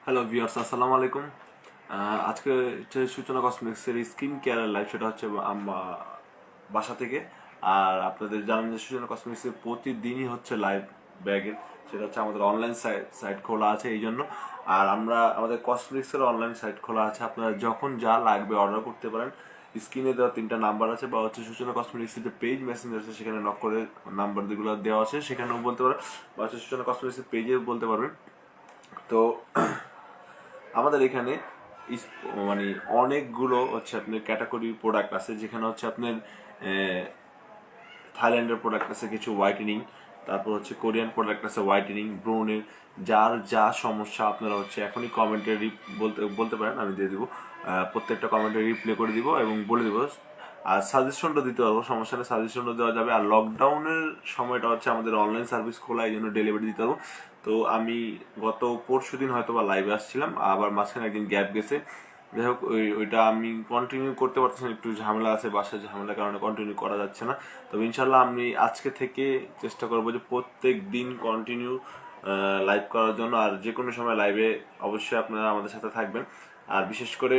Hello viewers, আসসালামু আলাইকুম। আজকে হচ্ছে সূচনা কসমেটিক্সের স্কিন কেয়ারের লাইভ, সেটা হচ্ছে বাসা থেকে। আর আপনাদের জানেন যে সূচনা কসমেটিক্সের প্রতিদিনই হচ্ছে লাইভ ব্যাগের, সেটা হচ্ছে আমাদের অনলাইন সাইট খোলা আছে এই জন্য। আর আমাদের কসমেটিক্সের অনলাইন সাইট খোলা আছে, আপনারা যখন যা লাগবে অর্ডার করতে পারেন। স্ক্রিনে দেওয়া 3টা নাম্বার আছে, বা হচ্ছে সূচনা কসমেটিক্সের যে পেজ মেসেঞ্জার আছে সেখানে নক করে নাম্বার যেগুলো দেওয়া আছে সেখানেও বলতে পারেন, বা হচ্ছে সূচনা কসমেটিক্সের পেজে বলতে পারবেন। তো আমাদের এখানে মানে অনেকগুলো হচ্ছে আপনার ক্যাটাগরি প্রোডাক্ট আছে, যেখানে হচ্ছে আপনার থাইল্যান্ডের প্রোডাক্ট আছে কিছু হোয়াইটেনিং, তারপর হচ্ছে কোরিয়ান প্রোডাক্ট আছে হোয়াইটেনিং, ব্রোনের। যার যা সমস্যা আপনারা হচ্ছে এখনই কমেন্টে বলতে বলতে পারেন, আমি দিয়ে দিব। প্রত্যেকটা কমেন্টে রিপ্লাই করে দিব এবং বলে দিব। আর সাজেশনটা দিতে পারবো, সমস্যা নেই, সাজেশনটা দেওয়া যাবে। আর লকডাউনের সময়টা হচ্ছে আমাদের অনলাইন সার্ভিস খোলা, এই জন্য ডেলিভারি দিতে পারবো। তো আমি গত পরশু দিন হয়তো বা লাইভে আসছিলাম, আবার মাঝখানে একদিন গ্যাপ গেছে। যাই হোক, ওইটা আমি কন্টিনিউ করতে পারতেছি না, একটু ঝামেলা আছে, বাসায় ঝামেলার কারণে কন্টিনিউ করা যাচ্ছে না। তবে ইনশাল্লাহ আমি আজকে থেকে চেষ্টা করবো যে প্রত্যেক দিন কন্টিনিউ লাইভ করার জন্য। আর যে কোনো সময় লাইভে অবশ্যই আপনারা আমাদের সাথে থাকবেন। আর বিশেষ করে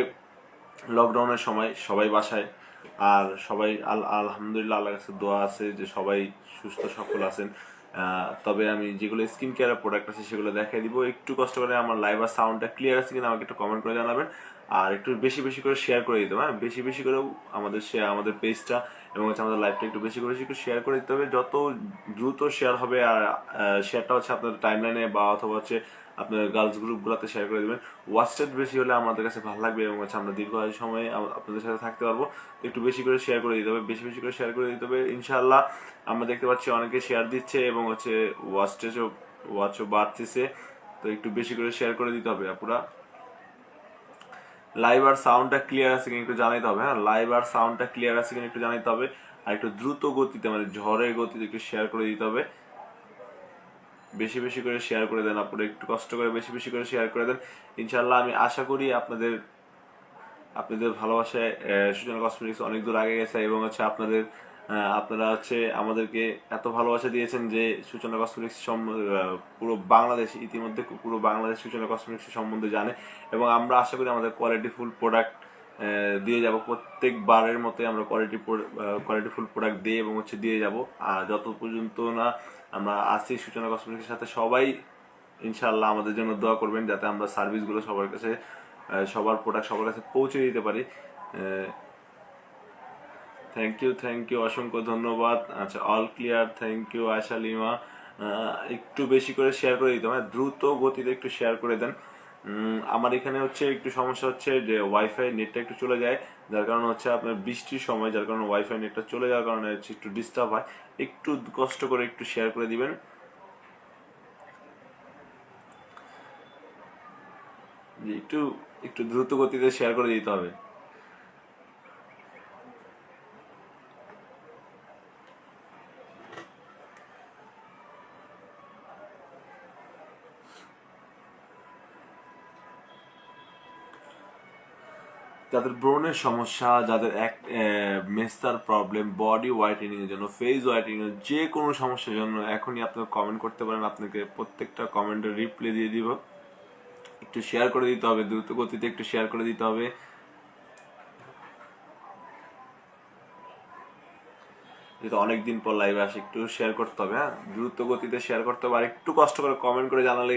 লকডাউনের সময় সবাই বাসায়, আর সবাই আলহামদুলিল্লাহ আল্লাহর কাছে দোয়া আছে যে সবাই সুস্থ সফল আছেন। তবে আমি যেগুলো স্কিন কেয়ারের প্রোডাক্ট আছে সেগুলো দেখাই দিব। একটু কষ্ট করে আমার লাইভ আর সাউন্ডটা ক্লিয়ার আছে কিনা আমাকে একটু কমেন্ট করে জানাবেন। আর একটু বেশি বেশি করে শেয়ার করে দিতে হবে, হ্যাঁ, বেশি বেশি করেও আমাদের পেজটা এবং হচ্ছে আমাদের লাইভটা একটু বেশি করে শেয়ার করে দিতে হবে। যত দ্রুত শেয়ার হবে, আর শেয়ারটা হচ্ছে আপনাদের টাইমলাইনে বা অথবা হচ্ছে আপনার গার্লস গ্রুপগুলোতে শেয়ার করে দেবেন। ওয়াচ রেট বেশি হলে আমাদের কাছে ভালো লাগবে এবং হচ্ছে আমরা দীর্ঘ সময়ে আপনাদের সাথে থাকতে পারবো। একটু বেশি করে শেয়ার করে দিতে হবে, বেশি বেশি করে শেয়ার করে দিতে হবে। ইনশাআল্লাহ আমরা দেখতে পাচ্ছি অনেকে শেয়ার দিচ্ছে এবং হচ্ছে ওয়াচও বাড়তেছে। তো একটু বেশি করে শেয়ার করে দিতে হবে আপুরা। লাইভ আর সাউন্ডটা ক্লিয়ার আছে কিনা একটু জানাইতে হবে, হ্যাঁ, লাইভ আর সাউন্ডটা ক্লিয়ার আছে কিনা একটু জানাইতে হবে। আর একটু দ্রুত গতিতে, মানে ঝড়ের গতিতে একটু শেয়ার করে দিতে হবে। বেশি বেশি করে শেয়ার করে দেন আপনারা, একটু কষ্ট করে বেশি বেশি করে শেয়ার করে দেন। ইনশাল্লাহ আমি আশা করি আপনাদের আপনাদের ভালোবাসায় সূচনা কসমেটিক্স অনেক দূর আগে গেছে এবং হচ্ছে আপনারা হচ্ছে আমাদেরকে এত ভালোবাসা দিয়েছেন যে সূচনা কসমেটিক্স পুরো বাংলাদেশ, ইতিমধ্যে পুরো বাংলাদেশ সূচনা কসমেটিক্স সম্বন্ধে জানে। এবং আমরা আশা করি আমাদের কোয়ালিটিফুল প্রোডাক্ট দিয়ে যাব, প্রত্যেকবারের মতো আমরা কোয়ালিটিফুল প্রোডাক্ট দিয়ে এবং হচ্ছে দিয়ে যাব। আর যত পর্যন্ত না আমরা আসছি সূচনা কসমেটিক্সের সাথে, সবাই ইনশাআল্লাহ আমাদের জন্য দোয়া করবেন যাতে আমরা সার্ভিসগুলো সবার কাছে, সবার প্রোডাক্ট সবার কাছে পৌঁছে দিতে পারি। থ্যাংক ইউ, অসংখ্য ধন্যবাদ। আচ্ছা, all clear, thank you Ayesha Lima. একটু বেশি করে শেয়ার করে দিতে হবে, দ্রুত গতিতে একটু শেয়ার করে দেন। আমার এখানে হচ্ছে একটু সমস্যা হচ্ছে যে ওয়াইফাই নেটটা একটু চলে যায়, যার কারণে হচ্ছে আপনার বৃষ্টির সময়, যার কারণে ওয়াইফাই নেটটা চলে যাওয়ার কারণে হচ্ছে একটু ডিস্টার্ব হয়। একটু কষ্ট করে একটু শেয়ার করে দিবেন। একটু একটু দ্রুত গতিতে শেয়ার করে দিতে হবে। যাদের ব্রণের সমস্যা, যাদের মেস্তার প্রবলেম, বডি হোয়াইটেনিং এর জন্য, ফেস হোয়াইটেনিং এর যে কোনো সমস্যার জন্য এখনই আপনারা কমেন্ট করতে পারেন, আপনাকে প্রত্যেকটা কমেন্টের রিপ্লাই দিয়ে দিব। একটু শেয়ার করে দিতে হবে, দ্রুত গতিতে একটু শেয়ার করে দিতে হবে। যেহেতু অনেকদিন পর লাইভে আসে, একটু শেয়ার করতে হবে, হ্যাঁ, দ্রুত গতিতে শেয়ার করতে হবে। আর একটু কষ্ট করে কমেন্ট করে জানালে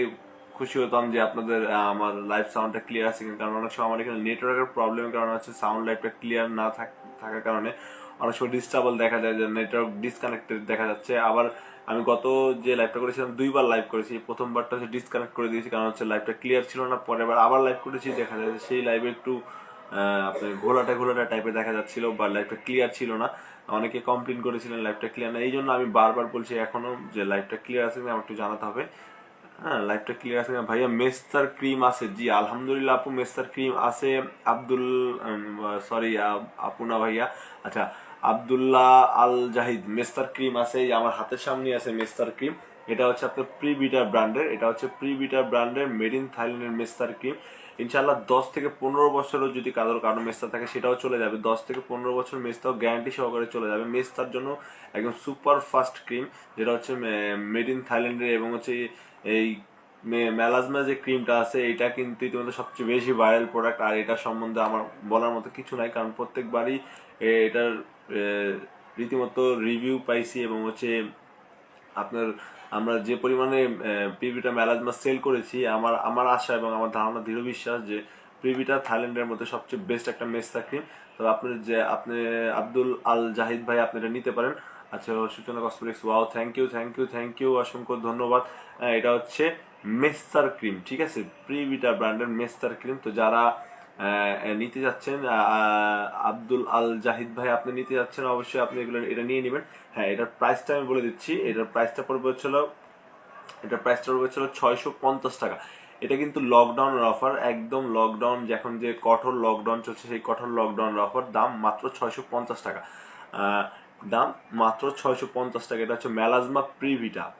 খুশি হতাম যে আপনাদের আমার লাইভ সাউন্ডটা ক্লিয়ার আছে কিনা। কারণ অনেক সময় আমার এখানে নেটওয়ার্কের প্রবলেমের কারণে হচ্ছে সাউন্ড লাইভটা ক্লিয়ার না থাকার কারণে অনেক সময় ডিস্টার্বল দেখা যায়, যে নেটওয়ার্ক ডিসকানেক্টেড দেখা যাচ্ছে। আবার আমি গত যে লাইভটা করেছিলাম 2বার লাইভ করেছি, প্রথমবারটা হচ্ছে ডিসকানেক্ট করে দিয়েছি কারণ হচ্ছে লাইভটা ক্লিয়ার ছিল না। পরের বার আবার লাইভ করেছি, দেখা যায় সেই লাইভে একটু আপনার ঘোলাটা টাইপের দেখা যাচ্ছিল, বা লাইভটা ক্লিয়ার ছিল না। অনেকে কমপ্লেন করেছিলেন লাইভটা ক্লিয়ার না, এই জন্য আমি বারবার বলছি এখনো যে লাইভটা ক্লিয়ার আছে কিনা আমার একটু জানাতে হবে। হ্যাঁ, লাইভটা ক্লিয়ার আছে কিনা। ভাইয়া মেস্তার ক্রিম আছে? জি আলহামদুলিল্লাহ আপু, মেস্তার ক্রিম আছে। আব্দুল সরি আপু না ভাইয়া, আচ্ছা, আব্দুল্লাহ আল জাহিদ, মেস্তার ক্রিম আছে, এই আমার হাতের সামনে আছে মেস্তার ক্রিম। এটা হচ্ছে আপনার প্রিবিটার ব্র্যান্ডের, এটা হচ্ছে প্রিবিটার ব্র্যান্ডের মেড ইন থাইল্যান্ডের মেস্তার ক্রিম। ইনশাল্লাহ 10 থেকে 15 বছরও যদি কারো মেস্তা থাকে সেটাও চলে যাবে, 10 থেকে 15 বছর মেস্তাও গ্যারান্টি সহকারে চলে যাবে। মেস্তার জন্য একদম সুপার ফাস্ট ক্রিম, যেটা হচ্ছে মেড ইন থাইল্যান্ডের এবং হচ্ছে এই মেলাজমা যে ক্রিমটা আছে এটা কিন্তু ইতিমধ্যে সবচেয়ে বেশি ভাইরাল প্রোডাক্ট, আর এটার সম্বন্ধে আমার বলার মতো কিছু নাই, কারণ প্রত্যেকবারই এটার রীতিমতো রিভিউ পাইছি এবং হচ্ছে আপনার আমরা যে পরিমাণে প্রিভিটা মেলাজমা সেল করেছি, আমার আমার আশা এবং আমার ধারণা দৃঢ় বিশ্বাস যে প্রিভিটা থাইল্যান্ডের মধ্যে সবচেয়ে বেস্ট একটা মেস্তা ক্রিম। তো আপনি আব্দুল আল জাহিদ ভাই আপনি এটা নিতে পারেন। আচ্ছা, সূচনা কসমেটিক্স, ওয়াও, থ্যাংক ইউ অসংখ্য ধন্যবাদ। এটা হচ্ছে মেস্তার ক্রিম, ঠিক আছে, প্রিভিটা ব্র্যান্ডের মেস্তার ক্রিম। তো যারা নিতে যাচ্ছেন, আব্দুল আল জাহিদ ভাই আপনি নিতে যাচ্ছেন, অবশ্যই আপনি এটা নিয়ে নেবেন। হ্যাঁ, এটার প্রাইসটা আমি বলে দিচ্ছি। এটার প্রাইসটা পড়বে হচ্ছিল 650 টাকা। এটা কিন্তু লকডাউনের অফার, একদম লকডাউন, এখন যে কঠোর লকডাউন চলছে সেই কঠোর লকডাউনের অফার। দাম মাত্র 650 টাকা। দাম মাত্র 650 টাকা। এটা হচ্ছে মেলাজমা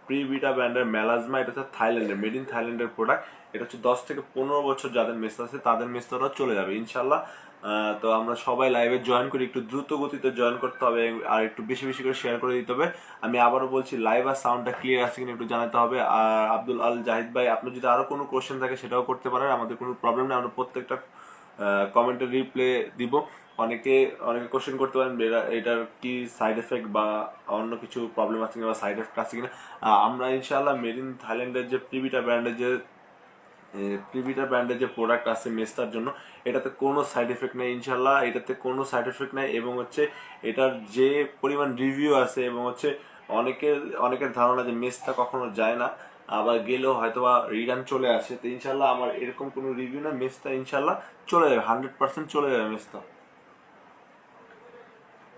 প্রিভিটা ব্র্যান্ডের মেলাজমা। এটা হচ্ছে থাইল্যান্ডের, মেড ইন থাইল্যান্ডের প্রোডাক্ট। এটা হচ্ছে 10 থেকে 15 বছর যাদের মেস্তা আছে তাদের মেস্তাটা চলে যাবে ইনশাল্লাহ। তো আমরা সবাই লাইভে জয়েন করি, একটু দ্রুত গতিতে জয়েন করতে হবে আর একটু বেশি বেশি করে শেয়ার করে দিতে হবে। আমি আবারও বলছি, লাইভ আর সাউন্ডটা ক্লিয়ার আছে কিনা একটু জানাতে হবে। আর আব্দুল আল জাহিদ ভাই, আপনার যদি আরো কোনো কোশ্চেন থাকে সেটাও করতে পারেন, আমাদের কোনো প্রবলেম নেই, আমরা প্রত্যেকটা কমেন্টের রিপ্লে দিব। অনেকে কোশ্চেন করতে পারেন এটার কি সাইড এফেক্ট বা অন্য কিছু প্রবলেম আছে কিনা বা সাইড এফেক্ট আছে কিনা। আমরা ইনশাআল্লাহ মেড ইন থাইল্যান্ডের যে প্রিভিটা ব্র্যান্ডের যে প্রোডাক্ট আছে মেস্তার জন্য, এটাতে কোনো সাইড এফেক্ট নেই ইনশাল্লাহ, এটাতে কোনো সাইড এফেক্ট নেই। এবং হচ্ছে এটার যে পরিমাণ রিভিউ আছে এবং হচ্ছে অনেকের ধারণা যে মেস্তা কখনো যায় না, আবার গেলেও হয়তো বা রিটার্ন চলে আসে। তো ইনশাল্লাহ আমার এরকম কোনো রিভিউ না, মেস্তা ইনশাল্লাহ চলে যাবে, 100% চলে যাবে মেস্তা।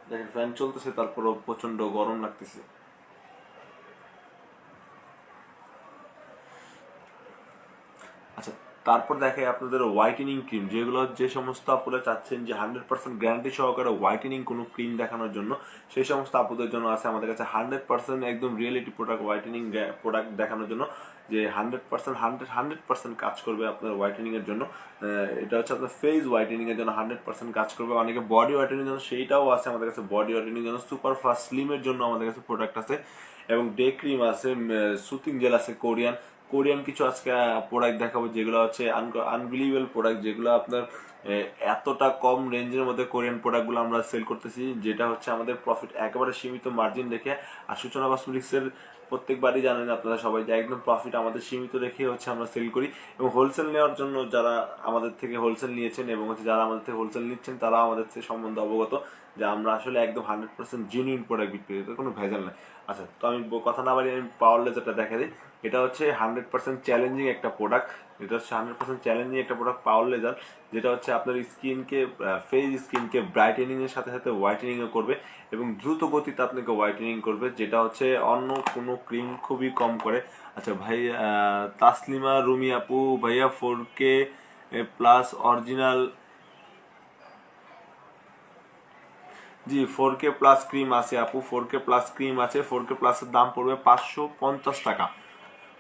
দেখেন ফ্যান চলতেছে, তারপরও প্রচন্ড গরম লাগতেছে। আচ্ছা, তারপর দেখে আপনাদের হোয়াইটেনিং ক্রিম, যেগুলো যে সমস্ত আপুরা চাচ্ছেন যে 100% গ্যারান্টি সহকারে হোয়াইটেনিং কোনো ক্রিম দেখানোর জন্য, সেই সমস্ত আপুদের জন্য আছে আমাদের কাছে 100% একদম রিয়েলিটি প্রোডাক্ট, হোয়াইটেনিং প্রোডাক্ট দেখানোর জন্য, যে 100% কাজ করবে আপনার হোয়াইটেনিং এর জন্য। এটা হচ্ছে আপনার ফেস হোয়াইটেনিং এর জন্য 100% কাজ করবে। অনেকে বডি হোয়াইটেনিং এর জন্য সেইটাও আছে আমাদের কাছে, বডি হোয়াইটেনিং এর জন্য সুপার ফাস্ট স্লিমের জন্য আমাদের কাছে প্রোডাক্ট আছে, এবং ডে ক্রিম আছে, সুতিং জেল আছে, কোরিয়ান কিছু আজকে প্রোডাক্ট দেখাবো যেগুলো হচ্ছে আনবিলিভেবল প্রোডাক্ট, যেগুলো আপনার এতটা কম রেঞ্জের মধ্যে কোরিয়ান প্রোডাক্টগুলো আমরা সেল করতেছি, যেটা হচ্ছে আমাদের প্রফিট একেবারে সীমিত মার্জিন রেখে। আর সূচনা কসমেটিক্সের প্রত্যেকবারই জানেন আপনারা সবাই যে একদম প্রফিট আমাদের সীমিত রেখে হচ্ছে আমরা সেল করি। এবং হোলসেল নেওয়ার জন্য যারা আমাদের থেকে হোলসেল নিয়েছেন এবং হচ্ছে যারা আমাদের থেকে হোলসেল নিচ্ছেন তারা আমাদের থেকে সম্বন্ধে অবগত যে আমরা আসলে একদম 100% জেনুইন প্রোডাক্ট বিক্রি করি, কোনো ভেজাল নাই। আচ্ছা, তো আমি কথা না বাড়িয়ে আমি পাওয়ার লেজারটা দেখা দিই। এটা হচ্ছে 100% চ্যালেঞ্জিং একটা প্রোডাক্ট। এটা হচ্ছে 100% চ্যালেঞ্জিং একটা প্রোডাক্ট, পাওয়ার লেজার, যেটা হচ্ছে আপনার স্কিনকে ব্রাইটেনিং এর সাথে সাথে হোয়াইটেনিং ও করবে এবং দ্রুত গতিতে আপনাকে হোয়াইটেনিং করবে, যেটা হচ্ছে অন্য কোনো ক্রিম খুবই কম করে। আচ্ছা ভাই, তাসলিমা রুমি আপু, ভাইয়া 4K প্লাস অরিজিনাল, জি 4K প্লাস ক্রিম আছে আপু, 4K প্লাস ক্রিম আছে। 4K প্লাসের দাম পড়বে 550 টাকা।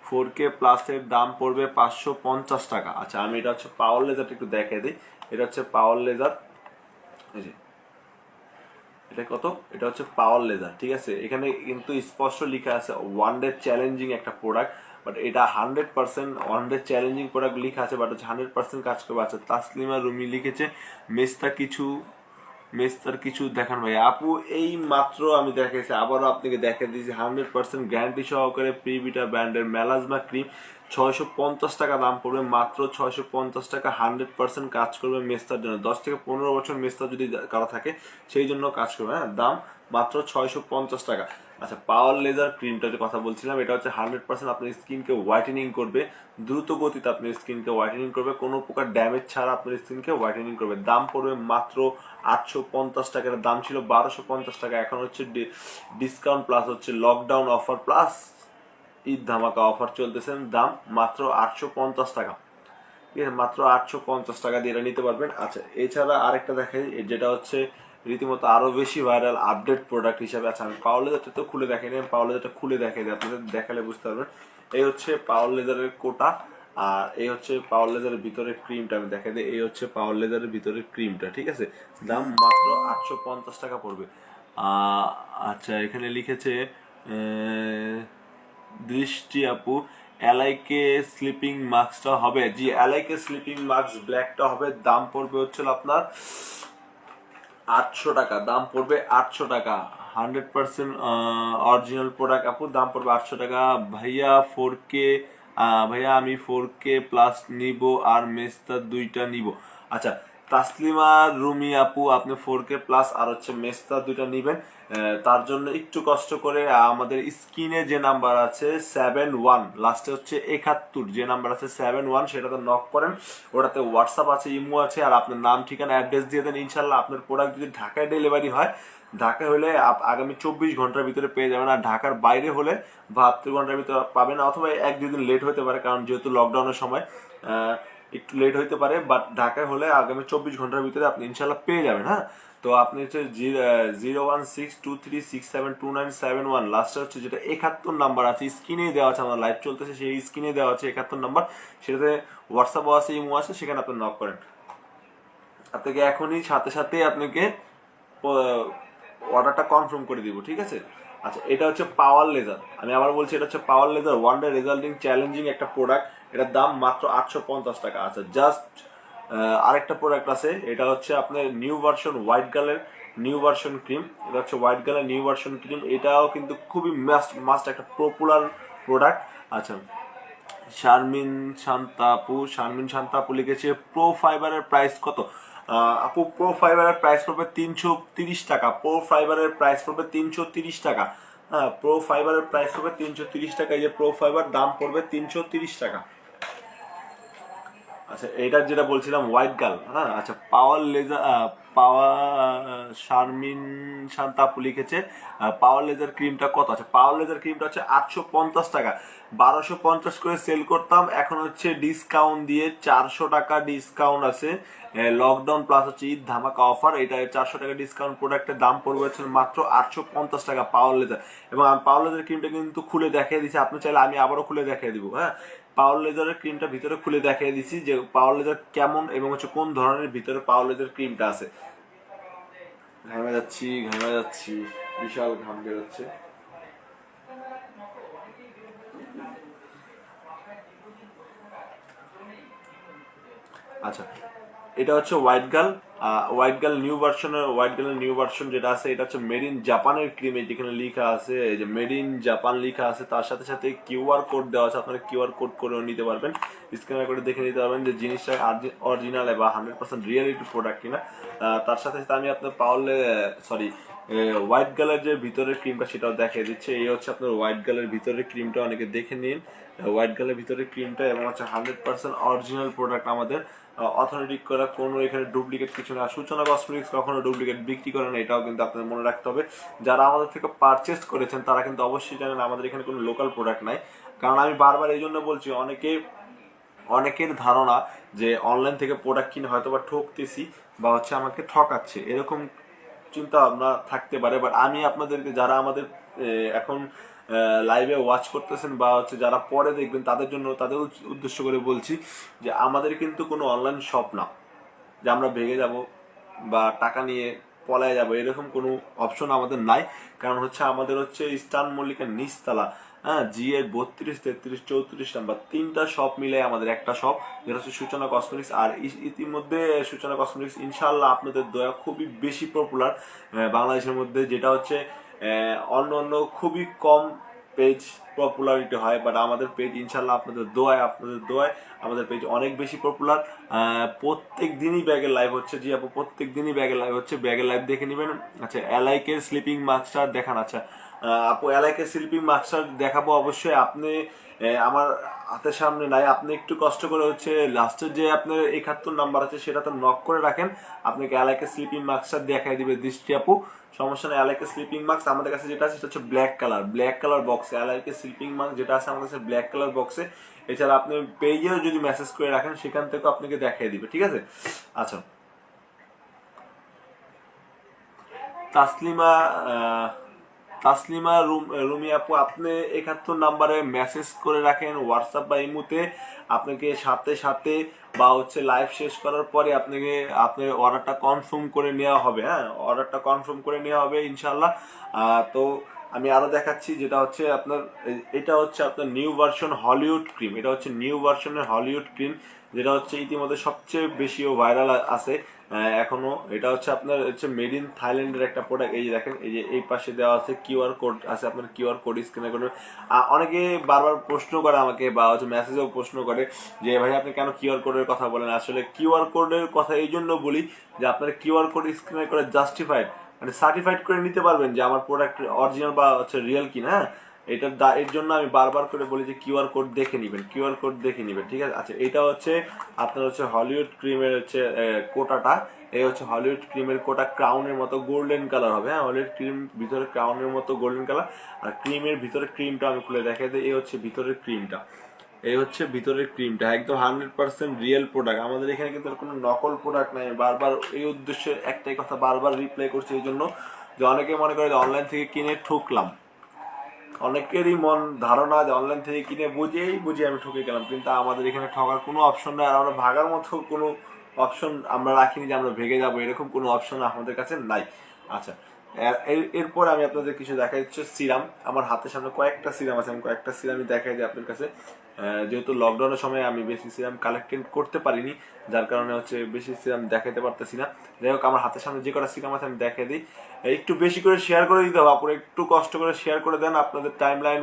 4K প্লাসের দাম পড়বে 550 টাকা। আচ্ছা, আমি এটা হচ্ছে পাওয়ার লেজারটা একটু দেখে দিই। এটা হচ্ছে পাওয়ার লেজার, এই যে এটা কত, এটা হচ্ছে পাওয়ার লেজার, ঠিক আছে। এখানে কিন্তু স্পষ্ট লেখা আছে 1 ডে চ্যালেঞ্জিং একটা প্রোডাক্ট, বাট এটা 100% 1 ডে চ্যালেঞ্জিং প্রোডাক্ট লেখা আছে, বাট হচ্ছে 100% কাজ করবে। আচ্ছা, তাসলিমা রুমি লিখেছে মেস্তার কিছু দেখান ভাই। আপু এই মাত্র আমি দেখাইছি, আবারও আপনাকে দেখে দিয়েছি 100% গ্যারান্টি সহকারে প্রিভিটা ব্র্যান্ডের মেলাজমা ক্রিম। 650 টাকা দাম পড়বে, মাত্র 650 টাকা। 100% কাজ করবে মেস্তার জন্য, 10 থেকে 15 বছর মেস্তা যদি কারো থাকে সেই জন্য কাজ করবে। হ্যাঁ, দাম মাত্র 650 টাকা। আচ্ছা, পাওয়ার লেজার ক্রিমটা যে কথা বলছিলাম, এটা হচ্ছে 100% আপনার স্কিনকে হোয়াইটেনিং করবে, দ্রুত গতিতে আপনার স্কিনকে হোয়াইটেনিং করবে, কোনো প্রকার ড্যামেজ ছাড়া আপনার স্কিনকে হোয়াইটেনিং করবে। দাম পড়বে মাত্র 850 টাকার, দাম ছিল 1250 টাকা, এখন হচ্ছে ডিসকাউন্ট প্লাস হচ্ছে লকডাউন অফার প্লাস ঈদ ধামাকা অফার চলতেছেন, দাম মাত্র 850 টাকা। ঠিক আছে, মাত্র 850 টাকা দিয়ে এটা নিতে পারবেন। আচ্ছা, এছাড়া আরেকটা দেখাই, যেটা হচ্ছে রীতিমতো আরো বেশি ভাইরাল আপডেট প্রোডাক্ট হিসাবে। আচ্ছা, আমি পাওয়ার লেজারটা তো খুলে দেখাই নি, পাওয়ার লেজারটা খুলে দেখাই দিই, আপনাদের দেখালে বুঝতে পারবেন। এই হচ্ছে পাওয়ার লেজারের কোটা, আর এই হচ্ছে পাওয়ার লেজারের ভিতরের ক্রিমটা, আমি দেখাই দিই। এই হচ্ছে পাওয়ার লেজারের ভিতরের ক্রিমটা, ঠিক আছে, দাম মাত্র 850 টাকা পড়বে। আচ্ছা, এখানে লিখেছে দৃষ্টি আপু, এলআইকে স্লিপিং মাস্কটা হবে, জি এলআইকে স্লিপিং মাস্ক ব্ল্যাকটা হবে, দাম পড়বে হচ্ছিল আপনার 800 টাকা, দাম পড়বে 800 টাকা, 100% অরিজিনাল প্রোডাক্ট আপু, দাম পড়বে 800 টাকা। ভাইয়া 4K, ভাইয়া আমি 4K প্লাস নিব আর মেস্তা দুইটা নিব। আচ্ছা তাসলিমা রুমি আপু, আপনি 4K প্লাস আর হচ্ছে মেস্তা দুইটা নিবেন, তার জন্য একটু কষ্ট করে আমাদের স্ক্রিনে যে নাম্বার আছে 71 লাস্টে হচ্ছে 71, যে নাম্বার আছে 71 সেটাতে নক করেন, ওটাতে হোয়াটসঅ্যাপ আছে, ইমো আছে, আর আপনার নাম ঠিকানা অ্যাড্রেস দিয়ে দেন। ইনশাল্লাহ আপনার প্রোডাক্ট যদি ঢাকায় ডেলিভারি হয়, ঢাকা হলে আগামী 24 ঘন্টার ভিতরে পেয়ে যাবেন, আর ঢাকার বাইরে হলে 72 ঘন্টার ভিতরে পাবেন, অথবা 1-2 দিন লেট হতে পারে, কারণ যেহেতু লকডাউনের সময় একটু লেট হতে পারে, বাট ঢাকায় হলে আগামী 24 ঘন্টার ভিতরে আপনি ইনশাল্লাহ পেয়ে যাবেন। হ্যাঁ, তো আপনি হচ্ছে 01623672971 লাস্টে হচ্ছে যেটা 71 নাম্বার আছে, স্ক্রিনে দেওয়া আছে, আমার লাইভ চলতেছে সেই স্ক্রিনে দেওয়া আছে 71 নাম্বার, সেটাতে হোয়াটসঅ্যাপ আছে, ইমো আছে, সেখানে আপনি নক করেন, আপনাকে এখনই সাথে সাথে আপনাকে অর্ডারটা কনফার্ম করে দিব, ঠিক আছে। আচ্ছা এটা হচ্ছে পাওয়ার লেজার, আমি আবার বলছি এটা হচ্ছে power laser, one day resulting challenging একটা প্রোডাক্ট, এটার দাম মাত্র 850 টাকা। আচ্ছা জাস্ট আরেকটা প্রোডাক্ট আছে, এটা হচ্ছে আপনার নিউ ভার্সন হোয়াইট গার্লের নিউ ভার্সন ক্রিম, এটা হচ্ছে হোয়াইট গার্লের নিউ ভার্সন ক্রিম, এটাও কিন্তু খুবই মাস্ট একটা পপুলার প্রোডাক্ট। আচ্ছা শারমিন শান্তা আপু লিখেছে প্রো ফাইবারের প্রাইস কত? আপু প্রো ফাইবারের প্রাইস পড়বে 330 টাকা, প্রো ফাইবারের প্রাইস পড়বে 330 টাকা। হ্যাঁ, প্রো ফাইবারের প্রাইস পড়বে 330 টাকা, এই যে প্রো ফাইবার দাম পড়বে 330 টাকা। আচ্ছা এইটা যেটা বলছিলাম হোয়াইট গার্ল, হ্যাঁ আচ্ছা পাওয়ার লেজার, শারমিন শান্তা আপু লিখেছে পাওয়ার লেজার ক্রিমটা কত? আচ্ছা পাওয়ার লেজার ক্রিমটা হচ্ছে 850 টাকা, 1250 করে সেল করতাম, এখন হচ্ছে ডিসকাউন্ট দিয়ে 400 টাকা ডিসকাউন্ট আছে, লকডাউন প্লাস হচ্ছে ঈদ ধামাকা অফার, এটা 400 টাকা ডিসকাউন্ট, প্রোডাক্টের দাম পড়বে হচ্ছে মাত্র 850 টাকা পাওয়ার লেজার। এবং আমি পাওয়ার লেজার ক্রিমটা কিন্তু খুলে দেখিয়ে দিচ্ছি, আপনি চাইলে আমি আবারও খুলে দেখিয়ে দিব। হ্যাঁ, পাওয়ার লেজারের ক্রিমটা ভিতরে খুলে দেখিয়ে দিচ্ছি যে পাওয়ার লেজার কেমন এবং হচ্ছে কোন ধরনের ভিতরে পাওয়ার লেজার ক্রিমটা আছে। ঘামে যাচ্ছি, বিশাল ঘাম বেরোচ্ছে। আচ্ছা এটা হচ্ছে হোয়াইট গার্ল নিউ ভার্সন যেটা আছে, এটা হচ্ছে মেড ইন জাপানের ক্রিম, যেখানে লেখা আছে এই যে মেড ইন জাপান লেখা আছে, তার সাথে সাথে কিউআর কোড দেওয়া আছে, আপনারা কিউআর কোড করেও নিতে পারবেন, স্ক্যানার করে দেখে নিতে পারবেন যে জিনিসটা অরিজিনাল বা 100% রিয়েলিটি প্রোডাক্ট কিনা। তার সাথে সাথে আমি আপনার হোয়াইট গার্লের যে ভিতরের ক্রিমটা সেটাও দেখিয়ে দিচ্ছে, এই হচ্ছে আপনার হোয়াইট গার্লের ভিতরের ক্রিমটা, অনেকে দেখে নিন হোয়াইট গার্লের ভিতরের ক্রিমটা, এবং হচ্ছে 100% অরিজিনাল প্রোডাক্ট, আমাদের অথেন্টিক করা, কোনো এখানে ডুপ্লিকেট কিছু না। সূচনা কসমেটিক্স কখনো ডুপ্লিকেট বিক্রি করে না, এটাও কিন্তু আপনাদের মনে রাখতে হবে। যারা আমাদের থেকে পারচেস করেছেন তারা কিন্তু অবশ্যই জানেন আমাদের এখানে কোনো লোকাল প্রোডাক্ট নাই, কারণ আমি বারবার এই জন্য বলছি, অনেকের ধারণা যে অনলাইন থেকে প্রোডাক্ট কিনে হয়তো বা ঠকতেছি বা হচ্ছে আমাকে ঠকাচ্ছে, এরকম চিন্তা ভাবনা থাকতে পারে। বাট আমি আপনাদেরকে, যারা আমাদের এখন লাইভে ওয়াচ করতেছেন বা হচ্ছে যারা পরে দেখবেন, তাদের জন্য, তাদের উদ্দেশ্য করে বলছি যে আমাদের কিন্তু কোনো অনলাইন শপ না যে আমরা ভেঙে যাব বা টাকা নিয়ে পলায় যাব, এরকম কোনো অপশন আমাদের নাই। কারণ হচ্ছে আমাদের হচ্ছে ইস্টার্ন মল্লিকার নিচতলা, হ্যাঁ, জি এর 32, 33, 34 নাম্বার, 3টা শপ মিলে আমাদের একটা শপ, যেটা হচ্ছে সূচনা কসমেটিক্স। আর ইতিমধ্যে সূচনা কসমেটিক্স ইনশাল্লাহ আপনাদের দয়া খুবই বেশি পপুলার বাংলাদেশের মধ্যে, যেটা হচ্ছে অন্য অন্য খুবই কম পেজ পপুলারিটি হয়, বাট আমাদের পেজ ইনশাল্লাহ আপনাদের দোয়ায় আমাদের পেজ অনেক বেশি পপুলার। প্রত্যেক দিনই ব্যাগের লাইভ হচ্ছে, জি আপু প্রত্যেক দিনই ব্যাগের লাইভ হচ্ছে, ব্যাগের লাইভ দেখে নেবেন। আচ্ছা এলআইকে স্লিপিং মাস্কটা দেখান। আচ্ছা আপু এলআইকে স্লিপিং মাস্কটা দেখাবো অবশ্যই, আপনি আমার হাতের সামনে নাই, আপনি একটু কষ্ট করে হচ্ছে লাস্টের যে আপনার 71 নাম্বার আছে সেটাতে নক করে রাখেন, আপনাকে এলআইকে স্লিপিং মাস্কটা দেখাই দিবে দৃষ্টি আপু, সমস্যা নেই। এলআইকে স্লিপিং মাস্ক আমাদের কাছে যেটা আছে সেটা হচ্ছে ব্ল্যাক কালার বক্সে, এলআইকে স্লিপিং মাস্ক যেটা আছে আমাদের কাছে ব্ল্যাক কালার বক্সে। এছাড়া আপনি পেজেও যদি মেসেজ করে রাখেন সেখান থেকেও আপনাকে দেখিয়ে দিবে, ঠিক আছে। আচ্ছা তাসলিমা রুমি আপু, আপনি 71 নাম্বারে মেসেজ করে রাখেন হোয়াটসঅ্যাপ বা ইমুতে, আপনাকে সাথে সাথে বা হচ্ছে লাইভ শেষ করার পরে আপনার অর্ডারটা কনফার্ম করে নেওয়া হবে। হ্যাঁ, অর্ডারটা কনফার্ম করে নেওয়া হবে ইনশাল্লাহ। তো আমি আরো দেখাচ্ছি, যেটা হচ্ছে আপনার এটা হচ্ছে আপনার নিউ ভার্সন হলিউড ক্রিম। এটা হচ্ছে নিউ ভার্সনের হলিউড ক্রিম, যেটা হচ্ছে ইতিমধ্যে সবচেয়ে বেশিও ভাইরাল আছে এখনো। এটা হচ্ছে আপনার হচ্ছে মেড ইন থাইল্যান্ডের একটা প্রোডাক্ট। এই যে দেখেন, এই যে এই পাশে দেওয়া আছে কিউআর কোড আছে, আপনার কিউআর কোড স্ক্যান করে। অনেকে বারবার প্রশ্ন করে আমাকে, বা হচ্ছে মেসেজেও প্রশ্ন করে যে ভাই আপনি কেন কিউআর কোডের কথা বলেন। আসলে কিউআর কোডের কথা এই জন্য বলি যে আপনার কিউআর কোড স্ক্যান করে জাস্টিফাইড মানে সার্টিফাইড করে নিতে পারবেন যে আমার প্রোডাক্ট অরিজিনাল বা হচ্ছে রিয়েল কিনা। হ্যাঁ, এর জন্য আমি বারবার করে বলি যে কিউআর কোড দেখে নেবেন, কিউআর কোড দেখে নেবেন, ঠিক আছে। আচ্ছা, এটা হচ্ছে আপনার হচ্ছে হলিউড ক্রিমের হচ্ছে কোটাটা। এই হচ্ছে হলিউড ক্রিমের কোটা, ক্রাউনের মতো গোল্ডেন কালার হবে। হ্যাঁ, হলিউড ক্রিম ভিতরে ক্রাউনের মতো গোল্ডেন কালার, আর ক্রিমের ভিতরে ক্রিমটা আমি খুলে দেখাই দিই। এই হচ্ছে ভিতরের ক্রিমটা, এই হচ্ছে ভিতরের ক্রিমটা, একদম 100% রিয়েল প্রোডাক্ট। আমাদের এখানে কিন্তু কোনো নকল প্রোডাক্ট নাই। বারবার এই উদ্দেশ্যে একটাই কথা বারবার রিপ্লাই করছি এই জন্য যে অনেকে মনে করে যে অনলাইন থেকে কিনে ঠকলাম। অনেকেরই মন ধারণা যে অনলাইন থেকে কিনে বুঝে আমি ঠকে গেলাম, কিন্তু আমাদের এখানে ঠকার কোনো অপশন নাই। আর আমরা ভাগার মতো কোনো অপশন আমরা রাখিনি যে আমরা ভেগে যাবো, এরকম কোনো অপশন আমাদের কাছে নাই। আচ্ছা, এরপর আমি আপনাদের কিছু দেখা যাচ্ছে সিরাম। আমার হাতের সামনে কয়েকটা সিরাম আছে, আমি কয়েকটা সিরামই দেখাই দিই আপনার কাছে। যেহেতু লকডাউনের সময় আমি বেশি সিরাম কালেক্ট করতে পারিনি, যার কারণে হচ্ছে বেশি সিরাম দেখাতে পারতেছি না। যাই হোক, আমার হাতের সামনে যে কটা সিরাম আছে আমি দেখাই দিই। একটু বেশি করে শেয়ার করে দিতে হবে, আপনারা একটু কষ্ট করে শেয়ার করে দেন আপনাদের টাইম লাইন,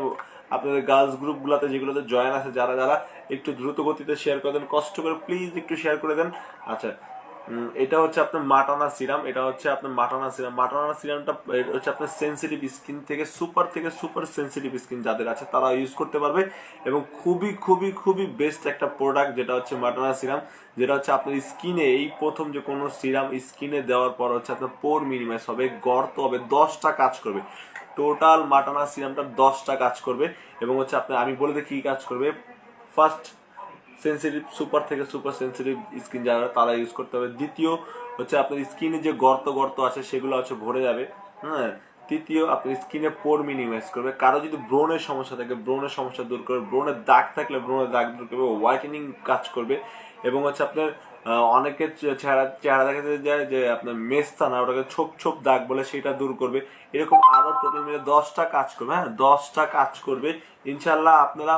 আপনাদের গার্লস গ্রুপগুলোতে যেগুলোতে জয়েন আছে যারা যারা, একটু দ্রুত গতিতে শেয়ার করে দেন, কষ্ট করে প্লিজ একটু শেয়ার করে দেন। আচ্ছা, এটা হচ্ছে আপনার মাটানা সিরাম। এটা হচ্ছে আপনার মাটানা সিরাম। মাটানা সিরামটা হচ্ছে আপনার সেন্সিটিভ স্কিন থেকে সুপার সেন্সিটিভ স্কিন যাদের আছে তারা ইউজ করতে পারবে, এবং খুবই খুবই খুবই বেস্ট একটা প্রোডাক্ট যেটা হচ্ছে মাটানা সিরাম। যেটা হচ্ছে আপনার স্কিনে, এই প্রথম যে কোনো সিরাম স্কিনে দেওয়ার পর হচ্ছে আপনার পোর মিনিমাইজ হবে, গর্ত হবে, 10টা কাজ করবে। টোটাল মাটানা সিরামটা 10টা কাজ করবে, এবং হচ্ছে আপনার আমি বলে দিই কি কাজ করবে। First, sensitive super sensitive skin যারা তারা ইউজ করতে হবে। দ্বিতীয় হচ্ছে আপনার স্কিনে যে গর্ত আছে সেগুলো হচ্ছে ভরে যাবে। হ্যাঁ, তৃতীয় আপনার স্কিনে পোর মিনিমাইজ করবে। কারো যদি ব্রণের সমস্যা থাকে ব্রণের সমস্যা দূর করবে, ব্রণের দাগ থাকলে ব্রণের দাগ দূর করবে, হোয়াইটেনিং কাজ করবে, এবং হচ্ছে আপনার অনেকের চেহারা দেখা যায় যে আপনার মেস্তানা, ওটাকে ছোপ দাগ বলে, সেটা দূর করবে। এরকম আরো টোটাল মিলে 10টা কাজ করবে। হ্যাঁ, 10টা কাজ করবে। ইনশাল্লাহ আপনারা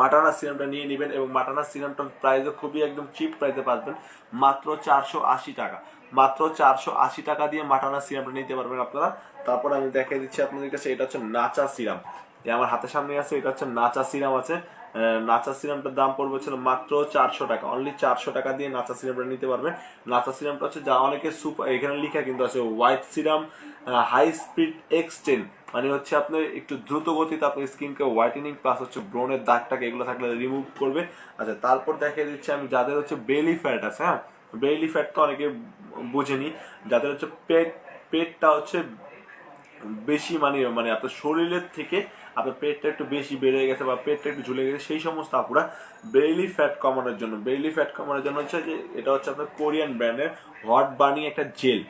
মাটানা সিরামটা নিয়ে নেবেন, এবং মাটানা সিরামটার প্রাইসও খুবই একদম চিপ প্রাইসে পাবেন, মাত্র 480 টাকা। মাত্র 480 টাকা দিয়ে মাটানা সিরামটা নিতে পারবেন আপনারা। তারপর আমি দেখিয়ে দিচ্ছি আপনাদের কাছে, এটা হচ্ছে নাচা সিরাম। যে আমার হাতের সামনে আছে, এটা হচ্ছে নাচা সিরাম আছে। নাচা সিরামটার দাম পড়বে ছিল মাত্র 400 টাকা। অনলি 400 টাকা দিয়ে নাচা সিরামটা নিতে পারবেন। নাচা সিরামটা হচ্ছে যা অনেকে সুপার, এখানে লেখা কিন্তু আছে white serum high speed extend, মানে হচ্ছে আপনার একটু দ্রুত গতিতে আপনার স্কিনকে হোয়াইটেনিং প্লাস হচ্ছে ব্রণের দাগটাকে এগুলো থাকলে রিমুভ করবে। আচ্ছা, তারপর দেখিয়ে দিচ্ছি আমি যাদের হচ্ছে বেলি ফ্যাট আছে। হ্যাঁ, বেলি ফ্যাট তো অনেকে বোঝেনি, যাদের হচ্ছে পেটটা হচ্ছে বেশি, মানে মানে আপনার শরীরের থেকে আপনার পেটটা একটু বেশি বেড়ে গেছে বা পেটটা একটু ঝুলে গেছে, সেই সমস্ত আপুরা বেলি ফ্যাট কমানোর জন্য হচ্ছে যে এটা হচ্ছে আপনার কোরিয়ান ব্র্যান্ডের হট বার্নিং একটা জেল।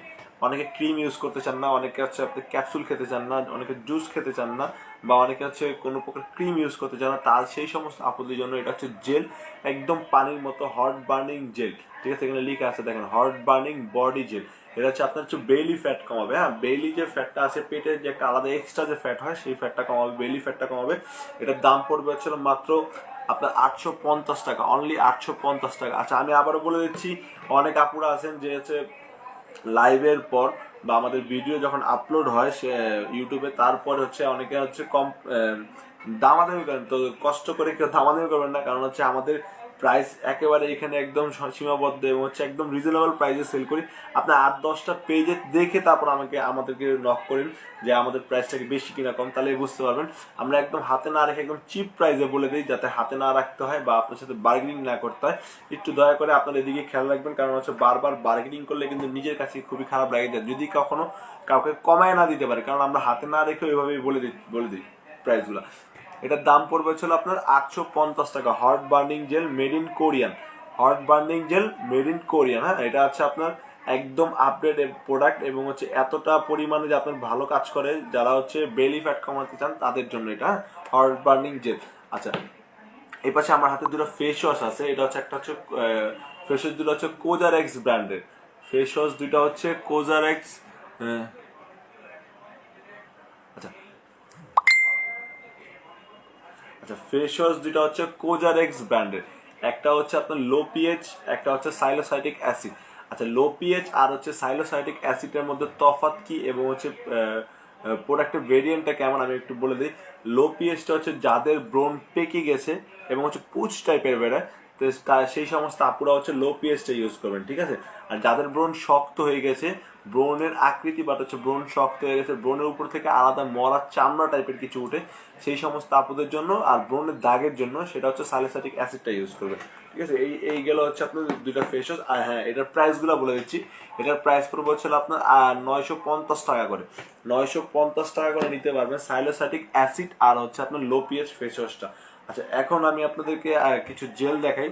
অনেকে ক্রিম ইউজ করতে চান না, অনেকে হচ্ছে আপনি ক্যাপসুল খেতে চান না, অনেকে জুস খেতে চান না, বা অনেকে হচ্ছে কোনো প্রকার ক্রিম ইউজ করতে চান না, তার সেই সমস্ত আপুদের জন্য এটা হচ্ছে জেল, একদম পানির মতো হট বার্নিং জেল। ঠিক আছে, এখানে লেখা আছে দেখেন, হট বার্নিং বডি জেল। এটা হচ্ছে আপনার হচ্ছে বেলি ফ্যাট কমাবে। হ্যাঁ, বেলি যে ফ্যাটটা আছে পেটের যে একটা আলাদা এক্সট্রা যে ফ্যাট হয় সেই ফ্যাটটা কমাবে, বেলি ফ্যাটটা কমাবে। এটার দাম পড়বে হচ্ছে মাত্র আপনার 850 টাকা, অনলি 850 টাকা। আচ্ছা, আমি আবারও বলে দিচ্ছি, অনেক আপুরা আছেন যে হচ্ছে লাইভের পর বা আমাদের ভিডিও যখন আপলোড হয় সে ইউটিউবে, তারপরে হচ্ছে অনেকে হচ্ছে কম দামাদামি করেন। তো কষ্ট করে কেউ দামাদামি করবেন না, কারণ হচ্ছে আমাদের প্রাইস একেবারে এখানে একদম সীমাবদ্ধ, এবং হচ্ছে একদম রিজনেবল প্রাইসে সেল করি। আপনি 8-10টা পেজে দেখে তারপর আমাদেরকে নক করেন যে আমাদের প্রাইসটাকে বেশি কিনা কম, তাহলে বুঝতে পারবেন। আমরা একদম হাতে না রেখে একদম চিপ প্রাইসে বলে দিই, যাতে হাতে না রাখতে হয় বা আপনার সাথে বার্গেনিং না করতে হয়। একটু দয়া করে আপনার এদিকে খেয়াল রাখবেন, কারণ হচ্ছে বারবার বার্গেনিং করলে কিন্তু নিজের কাছে খুবই খারাপ লাগে যায় যদি কখনো কাউকে কমায় না দিতে পারে, কারণ আমরা হাতে না রেখে ওইভাবেই বলে দিই প্রাইসগুলো। এটার দাম পড়বে ছিল আপনার 850 টাকা। Hot burning gel made in Korean, hot burning gel made in Korean. হ্যাঁ, এটা হচ্ছে আপনার একদম আপডেট প্রোডাক্ট, এবং হচ্ছে এতটা পরিমাণে যে আপনার ভালো কাজ করে, যারা হচ্ছে বেলি ফ্যাট কমাতে চান তাদের জন্য এটা হট বার্নিং জেল। আচ্ছা, এই পাশে আমার হাতে দুটো ফেস ওয়াশ আছে। এটা হচ্ছে একটা হচ্ছে ফেস ওয়াশ দুটো হচ্ছে কোজারেক্স ব্র্যান্ডের ফেস ওয়াশ, দুটো হচ্ছে কোজারেক্স। আচ্ছা, আচ্ছা, ফেস ওয়াশ দুটো হচ্ছে কোজারেক্স ব্র্যান্ডের, একটা হচ্ছে আপনার লো পিএইচ, একটা হচ্ছে সাইলোসাইটিক অ্যাসিড। আচ্ছা, লো পিএইচ আর হচ্ছে সাইলোসাইটিক অ্যাসিডের মধ্যে তফাৎ কি এবং হচ্ছে প্রোডাক্টের ভেরিয়েন্টটা কেমন আমি একটু বলে দিই। লো পিএইচটা হচ্ছে যাদের ব্রোন পেকে গেছে এবং হচ্ছে পুচ টাইপের বেরোয়, তো সেই সমস্ত আপুরা হচ্ছে লো পিএইচটা ইউজ করবেন, ঠিক আছে। আর যাদের ব্রোন শক্ত হয়ে গেছে, ব্রোনের আকৃতি বা হচ্ছে ব্রোন শক্ত হয়ে গেছে, ব্রোনের উপর থেকে আলাদা মরা চামড়া টাইপের কিছু উঠে, সেই সমস্ত আপুদের জন্য আর ব্রোনের দাগের জন্য সেটা হচ্ছে সালিসাইটিক অ্যাসিডটা ইউজ করবে, ঠিক আছে। এই গেল হচ্ছে আপনার দুইটা ফেস ওয়াশ। আর হ্যাঁ, এটার প্রাইসগুলো বলে দিচ্ছি। এটার প্রাইস পড়বে হচ্ছে আপনার 950 টাকা করে, 950 টাকা করে নিতে পারবেন সাইলোসাইটিক অ্যাসিড আর হচ্ছে আপনার লো পিএইচ ফেস ওয়াশটা। আচ্ছা, এখন আমি আপনাদেরকে কিছু জেল দেখাই।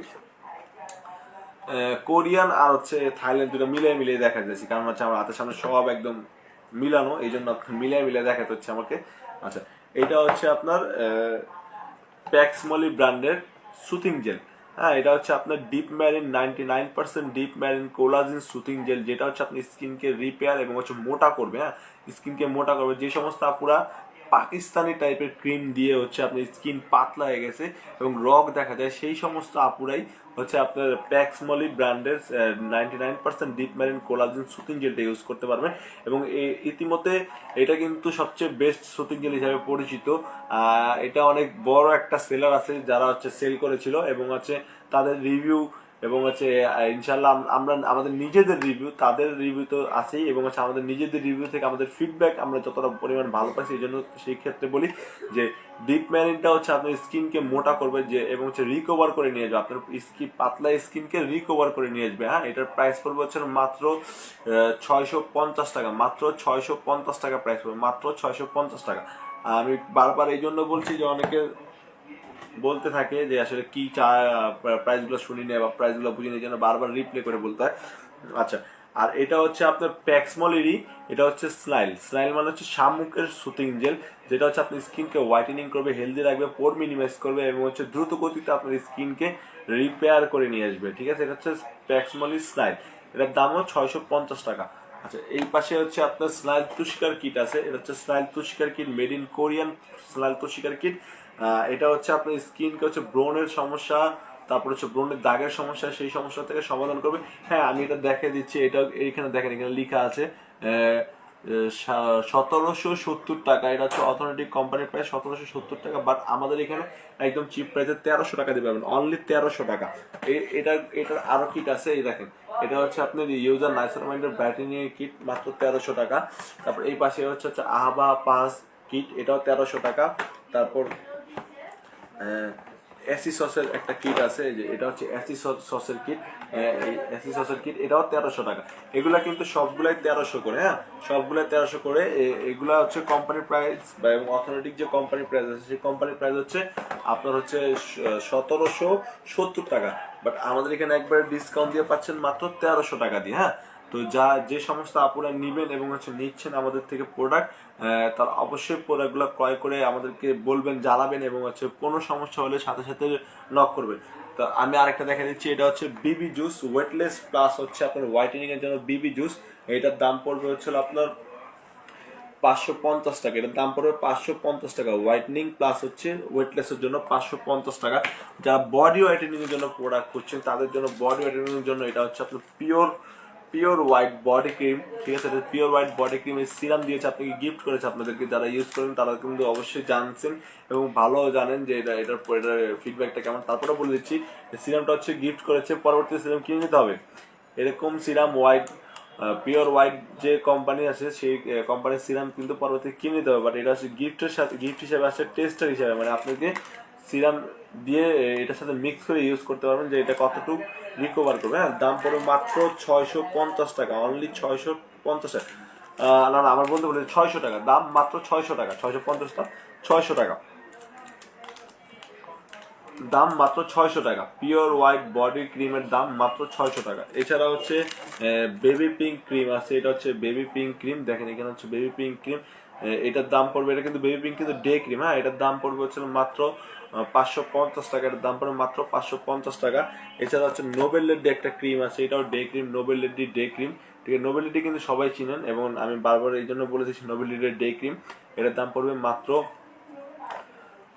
কোরিয়ান আর হচ্ছে থাইল্যান্ড দুটো মিলিয়ে মিলিয়ে দেখা যাচ্ছে, কারণ হচ্ছে আমার হাতের সামনে সব একদম মিলানো, এই জন্য মিলিয়ে মিলিয়ে দেখাতে হচ্ছে আমাকে। আচ্ছা, এটা হচ্ছে আপনার প্যাক্সমলি ব্র্যান্ডের সুথিং জেল। হ্যাঁ, এটা হচ্ছে আপনার deep marine 99% deep marine collagen soothing gel, যেটা হচ্ছে আপনি স্কিনকে রিপেয়ার এবং হচ্ছে মোটা করবে। হ্যাঁ, স্কিনকে মোটা করবে। যে সমস্ত আপুরা পাকিস্তানি টাইপের ক্রিম দিয়ে হচ্ছে আপনার স্কিন পাতলা হয়ে গেছে এবং রগ দেখা যায়, সেই সমস্ত আপুরাই হচ্ছে আপনার প্যাক্সমলি ব্র্যান্ডের 99% ডিপ ম্যারিন কোলাজিন সুথিং জেলটা ইউজ করতে পারবেন। এবং ইতিমধ্যে এটা কিন্তু সবচেয়ে বেস্ট সুথিং জেল হিসাবে পরিচিত। এটা অনেক বড় একটা সেলার আছে যারা হচ্ছে সেল করেছিল এবং হচ্ছে তাদের রিভিউ এবং হচ্ছে ইনশাল্লাহ আমরা আমাদের নিজেদের রিভিউ, তাদের রিভিউ তো আছেই, এবং হচ্ছে আমাদের নিজেদের রিভিউ থেকে আমাদের ফিডব্যাক আমরা যতটা পরিমাণ ভালো পাইছি, এই জন্য সেই ক্ষেত্রে বলি যে ডিপ ম্যারিনটা হচ্ছে আপনার স্কিনকে মোটা করবে যে এবং হচ্ছে রিকভার করে নিয়ে যাবে, আপনার স্কিন পাতলা স্কিনকে রিকভার করে নিয়ে আসবে। হ্যাঁ, এটার প্রাইস পড়বে হচ্ছে মাত্র 650 টাকা, মাত্র 650 টাকা প্রাইস পড়বে, মাত্র 650 টাকা। আমি বারবার এই জন্য বলছি যে অনেকে বলতে থাকে যে আসলে কি প্রাইসগুলো শুনি না বা প্রাইসগুলো বুঝি না, এই জন্য বারবার রিপ্লে করে বলতে হয়। আচ্ছা, আর এটা হচ্ছে আপনার প্যাক্সমলিরই, এটা হচ্ছে স্নাইল। স্নাইল মানে হচ্ছে শামুকের সুতিং জেল, যেটা হচ্ছে আপনার স্কিনকে হোয়াইটেনিং করবে, হেলদি রাখবে, পোর মিনিমাইজ করবে এবং হচ্ছে দ্রুত গতিতে আপনার স্কিনকে রিপেয়ার করে নিয়ে আসবে, ঠিক আছে। এটা হচ্ছে প্যাক্সমলি স্নাইল, এটার দামও 650 টাকা। আচ্ছা, এই পাশে হচ্ছে আপনার স্নাইল তুষিকার কিট আছে। এটা হচ্ছে স্নাইল তুষিকার kit, made in Korean snail তুষিকার কিট। এটা হচ্ছে আপনার স্কিনকে হচ্ছে ব্রনের সমস্যা, তারপর হচ্ছে ব্রনের দাগের সমস্যা, সেই সমস্যা থেকে সমাধান করবে। হ্যাঁ, আমি এটা দেখিয়ে দিচ্ছি। এটা এইখানে দেখেন, এখানে লেখা আছে 1770 টাকা। এটা হচ্ছে অথেন্টিক কোম্পানির প্রাইস 1770 টাকা, বাট আমাদের এখানে একদম চিপ প্রাইসে 1300 টাকা দিয়ে পাবেন, অনলি 1300 টাকা। এটার আরো কিট আছে, এই দেখেন, এটা হচ্ছে আপনার ইউজার নাইসোরামাইডের ব্যাটারি নিয়ে কিট, মাত্র 1300 টাকা। তারপর এই পাশে হচ্ছে আহাবা পাস কিট, এটাও 1300 টাকা। তারপর এসি সসের একটা কিট আছে, যে এটা হচ্ছে এসি সসের কিট, এসি সসের কিট, এটাও 1300 টাকা। এগুলা কিন্তু সবগুলাই 1300 করে। হ্যাঁ, সবগুলাই 1300 করে। এগুলা হচ্ছে কোম্পানির প্রাইস বা এবং অথেন্টিক যে কোম্পানির প্রাইস আছে, সেই কোম্পানির প্রাইস হচ্ছে আপনার হচ্ছে 1770 টাকা, বাট আমাদের এখানে একবারে ডিসকাউন্ট দিয়ে পাচ্ছেন মাত্র 1300 টাকা দিয়ে। হ্যাঁ, তো যে সমস্ত আপুরা নিবেন এবং হচ্ছে নিচ্ছেন আমাদের থেকে প্রোডাক্ট, তার অবশ্যই প্রোডাক্টগুলো ক্রয় করে আমাদেরকে বলবেন, জানাবেন এবং হচ্ছে কোনো সমস্যা হলে সাথে সাথে নক করবেন। তো আমি আরেকটা দেখা দিচ্ছি, এটা হচ্ছে বিবি জুস ওয়েটলেস প্লাস হচ্ছে আপনার হোয়াইটেনিং এর জন্য বিবি জুস। এটার দাম পড়বে হচ্ছে আপনার 550 টাকা। এটার দাম পড়বে 550 টাকা, হোয়াইটনিং প্লাস হচ্ছে ওয়েটলেসের জন্য 550 টাকা। যারা বডি হোয়াইটেনিং এর জন্য প্রোডাক্ট করছেন, তাদের জন্য বডি হোয়াইটেনিং এর জন্য এটা হচ্ছে আপনার পিওর হোয়াইট বডি ক্রিম, ঠিক আছে। পিওর হোয়াইট বডি ক্রিম এই সিরাম দিয়েছে, আপনাকে গিফট করেছে আপনাদেরকে, যারা ইউজ করেন তারা কিন্তু অবশ্যই জানছেন এবং ভালো জানেন যে এটার ফিডব্যাকটা কেমন। তারপরে বলে দিচ্ছি, সিরামটা হচ্ছে গিফট করেছে, পরবর্তী সিরাম কিনে নিতে হবে। এরকম সিরাম হোয়াইট পিওর হোয়াইট যে কোম্পানি আছে, সেই কোম্পানির সিরাম কিন্তু পরবর্তী কিনে নিতে হবে, বাট এটা হচ্ছে গিফটের সাথে, গিফট হিসেবে আসছে টেস্টার হিসেবে, মানে আপনাকে সিরাম দিয়ে এটার সাথে মিক্স করে ইউজ করতে পারবেন যে এটা কতটুকু রিকভার করবে। হ্যাঁ, দাম পড়বে মাত্র 650 টাকা, অনলি 650 টাকা। না না, আমার বলতে বলে 600 টাকা দাম, মাত্র 600 টাকা, 650টা 600 টাকা দাম, মাত্র 600 টাকা। পিওর হোয়াইট বডি ক্রিমের দাম মাত্র 600 টাকা। এছাড়া হচ্ছে বেবি পিঙ্ক ক্রিম আছে, এটা হচ্ছে বেবি পিঙ্ক ক্রিম, দেখেন এখানে হচ্ছে বেবি পিঙ্ক ক্রিম। এটার দাম পড়বে, এটা কিন্তু বেবি পিঙ্ক কিন্তু ডে ক্রিম। হ্যাঁ, এটার দাম পড়বে হচ্ছে মাত্র 550 টাকা। এটার দাম পড়বে মাত্র 550 টাকা। এছাড়া হচ্ছে নোবেলেডি একটা ক্রিম আছে, এটাও ডে ক্রিম, নোবেলেডি ডে ক্রিম, ঠিক আছে। নোবেলেডি কিন্তু সবাই চিনেন এবং আমি বারবার এই জন্য বলে দিচ্ছি নোবেলেডি ডে ক্রিম। এটার দাম পড়বে মাত্র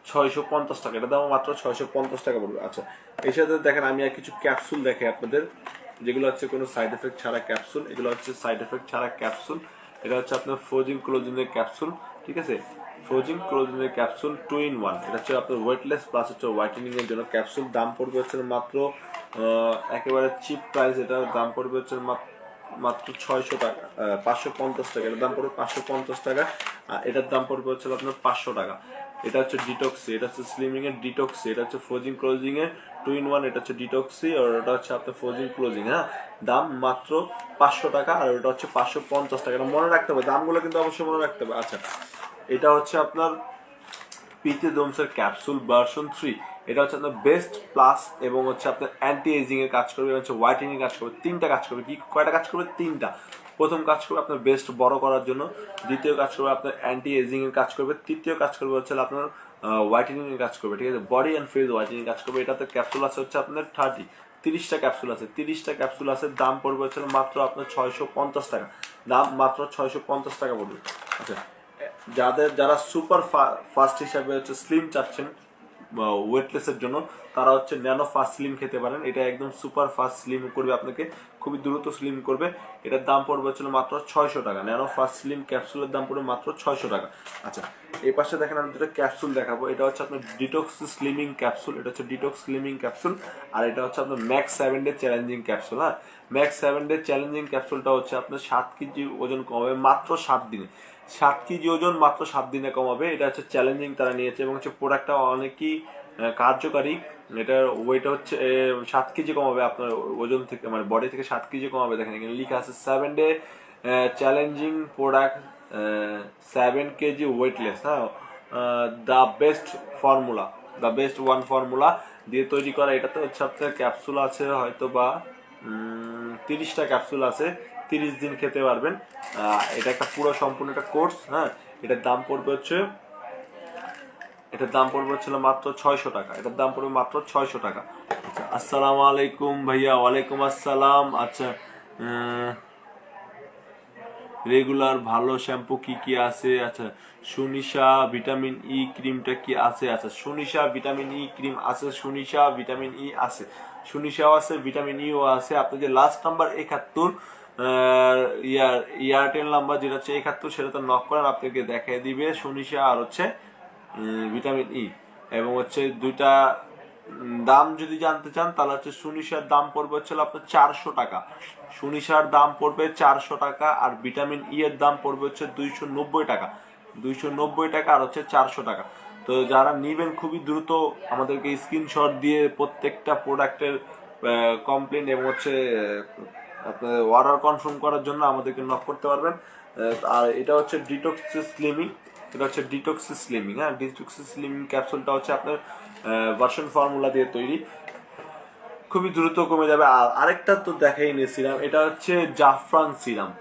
650 টাকা, এটা দাম মাত্র 650 টাকা পড়বে। আচ্ছা, এর সাথে দেখেন আমি আর কিছু ক্যাপসুল দেখাই আপনাদের, যেগুলো হচ্ছে কোনো সাইড এফেক্ট ছাড়া ক্যাপসুল। এগুলো হচ্ছে সাইড এফেক্ট ছাড়া ক্যাপসুল। এটা হচ্ছে আপনার ফ্রোজিং ক্লোজিনের ক্যাপসুল, ঠিক আছে, ফ্রোজিং ক্লোজিনের ক্যাপসুল 2 in 1। এটা হচ্ছে আপনার ওয়েটলেস প্লাস হচ্ছে হোয়াইটেনিং এর জন্য ক্যাপসুল। দাম পড়বে হচ্ছে মাত্র একেবারে চিপ প্রাইস, এটার দাম পড়বে হচ্ছে মাত্র 600 টাকা, 550 টাকা। এটার দাম পড়বে 550 টাকা। আর এটার দাম পড়বে হচ্ছে আপনার 500 টাকা। এটা হচ্ছে ডিটক্সি, এটা হচ্ছে স্লিমিং এর ডিটক্সি, এটা হচ্ছে ফ্রোজিং ক্লোজিং এর 2 in 1। এটা হচ্ছে ডিটক্সি আর এটা হচ্ছে আপনার ফ্রোজিং ক্লোজিং। হ্যাঁ, দাম মাত্র 500 টাকা আর এটা হচ্ছে 550 টাকা। এটা মনে রাখতে হবে, দামগুলো কিন্তু অবশ্যই মনে রাখতে হবে। আচ্ছা, এটা হচ্ছে আপনার পিথিডোমসের ক্যাপসুল ভার্সন 3। এটা হচ্ছে আপনার বেস্ট প্লাস এবং হচ্ছে আপনার অ্যান্টি এজিং এর কাজ করবে, হচ্ছে হোয়াইটেনিং কাজ করবে। 3টা কাজ করবে। কি কয়টা কাজ করবে? 3টা। প্রথম কাজ করবে আপনার বেস্ট বড় করার জন্য, দ্বিতীয় কাজ করবে আপনার অ্যান্টি এজিং এর কাজ করবে, তৃতীয় কাজ করবে হচ্ছে আপনার হোয়াইটেনিং এর কাজ করবে, ঠিক আছে, বডি অ্যান্ড ফেস হোয়াইটেনিং কাজ করবে। এটাতে ক্যাপসুল আছে হচ্ছে আপনার 30টা ক্যাপসুল আছে, 30টা ক্যাপসুল আছে। দাম পড়বে হচ্ছে মাত্র আপনার 650 টাকা। দাম মাত্র 650 টাকা পড়বে। আচ্ছা, যারা সুপার ফাস্ট হিসাবে হচ্ছে স্লিম চাচ্ছেন ওয়েটলেসের জন্য, তারা হচ্ছে ন্যানো ফাস্ট স্লিম খেতে পারেন। এটা একদম সুপার ফাস্ট স্লিম করবে, আপনাকে খুবই দ্রুত স্লিম করবে। এটার দাম পড়বে হচ্ছে মাত্র 600 টাকা। ন্যানো ফাস্ট স্লিম ক্যাপসুলের দাম পড়বে মাত্র 600 টাকা। আচ্ছা, এই পাশে দেখেন আমি দুটো ক্যাপসুল দেখাবো। এটা হচ্ছে আপনার ডিটক্স স্লিমিং ক্যাপসুল, এটা হচ্ছে ডিটক্স স্লিমিং ক্যাপসুল। আর এটা হচ্ছে আপনার ম্যাক্স 7 ডে চ্যালেঞ্জিং ক্যাপসুল। হ্যাঁ, ম্যাক্স 7 ডে চ্যালেঞ্জিং ক্যাপসুলটা হচ্ছে আপনার 7 কেজি ওজন কমাবে মাত্র 7 দিনে। 7 কেজি ওজন মাত্র 7 দিনে কমাবে। এটা হচ্ছে চ্যালেঞ্জিং তারা নিয়েছে এবং হচ্ছে প্রোডাক্টটা অনেকই কার্যকারী। এটার ওয়েট হচ্ছে 7 কেজি কমাবে আপনার ওজন থেকে, মানে বডি থেকে 7 কেজি কমাবে। দেখেন এখানে লেখা আছে 7 day challenging product 7 KG weightless. হ্যাঁ, the best formula, the best one formula দিয়ে তৈরি করা। এটাতে হচ্ছে আপনার ক্যাপসুল আছে হয়তো বা 30টা ক্যাপসুল আছে, 30 দিন খেতে পারবেন। এটা একটা পুরো সম্পূর্ণ একটা কোর্স। হ্যাঁ, এটার দাম পড়বে হচ্ছে মাত্র 600 টাকা। এটার দাম পড়বে মাত্র 600 টাকা। আচ্ছা, আসসালামু আলাইকুম ভাইয়া। ওয়ালাইকুম আসসালাম। আচ্ছা, রেগুলার ভালো শ্যাম্পু কি কি আছে? আচ্ছা, সুনিশা ভিটামিন ই ক্রিমটা কি আছে? আচ্ছা, সুনিশা ভিটামিন ই ক্রিম আছে, সুনিশা ভিটামিন ই আছে, সুনিশাও আছে, ভিটামিন ইও আছে। আপনি যে লাস্ট নাম্বার 71 এয়ারটেল নাম্বার যেটা হচ্ছে 71, সেটা তো নক করেন, আপনাকে দেখিয়ে দিবে সুনিশা আর হচ্ছে ভিটামিন ই। এবং হচ্ছে দুইটা দাম যদি জানতে চান তাহলে হচ্ছে সুনিশার দাম পড়বে হচ্ছে আপনার 400 টাকা। সুনিশার দাম পড়বে 400 টাকা আর ভিটামিন ই এর দাম পড়বে হচ্ছে 290 টাকা। 290 টাকা আর হচ্ছে 400 টাকা। তো যারা নিবেন খুবই দ্রুত আমাদেরকে স্ক্রিনশট দিয়ে প্রত্যেকটা প্রোডাক্টের কমপ্লেন এবং হচ্ছে আপনার অর্ডার কনফার্ম করার জন্য আমাদেরকে নক করতে পারবেন। আর এটা হচ্ছে ডিটক্স স্লিমিং, এটা হচ্ছে ডিটক্স স্লিমিং। হ্যাঁ, ডিটক্স স্লিমিং ক্যাপসুলটা হচ্ছে আপনার ভার্সন ফর্মুলা দিয়ে তৈরি, খুবই দ্রুত কমে যাবে। আর আরেকটা তো দেখাই নি সিরাম, এটা হচ্ছে জাফরান সিরাম।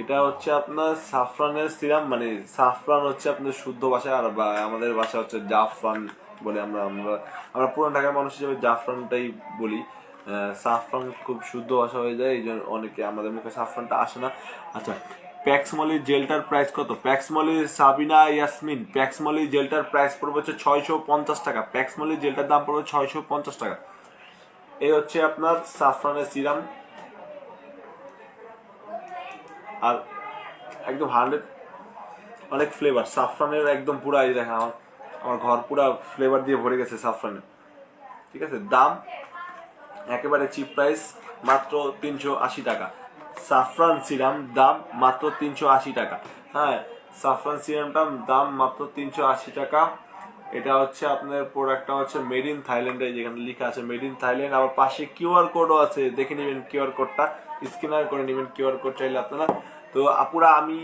এটা হচ্ছে আপনার সাফরানের সিরাম, মানে সাফরান হচ্ছে আপনার শুদ্ধ ভাষা, আর আমাদের ভাষা হচ্ছে জাফরান বলে। আমরা আমরা আমরা পুরান ঢাকার মানুষ হিসেবে জাফরানটাই বলি। সাফরান খুব শুদ্ধ ভাষা হয়ে যায়, এই জন্য অনেকে আমাদের মুখে সাফরানটা আসে না। আচ্ছা, প্যাক্সমলি জেলটার প্রাইস কত? প্যাক্সমলি সাবিনা ইয়াসমিন, প্যাক্সমলি জেলটার প্রাইস পড়বে হচ্ছে 650 টাকা। প্যাক্সমলি জেলটার দাম পড়বে 650 টাকা। এই হচ্ছে আপনার সাফরানের সিরাম। আর একদম 100 অনেক ফ্লেভার সাফরানের, একদম পুরা এই দেখেন আমার ঘর পুরা ফ্লেভার দিয়ে ভরে গেছে সাফরানের, ঠিক আছে। দাম একেবারে চিপ প্রাইস, মাত্র 380 টাকা। সাফরান সিরাম দাম মাত্র 380 টাকা। হ্যাঁ, সাফরান সিরামটার দাম মাত্র 380 টাকা। এটা হচ্ছে আপনার প্রোডাক্টটা হচ্ছে মেড ইন থাইল্যান্ডে, যেখানে লেখা আছে মেড ইন থাইল্যান্ড। আবার পাশে কিউআর কোডও আছে, দেখে নেবেন কিউআর কোডটা, স্ক্যানার করে নেবেন কিউআর কোড চাইলে আপনারা। তো আপুরা, আমি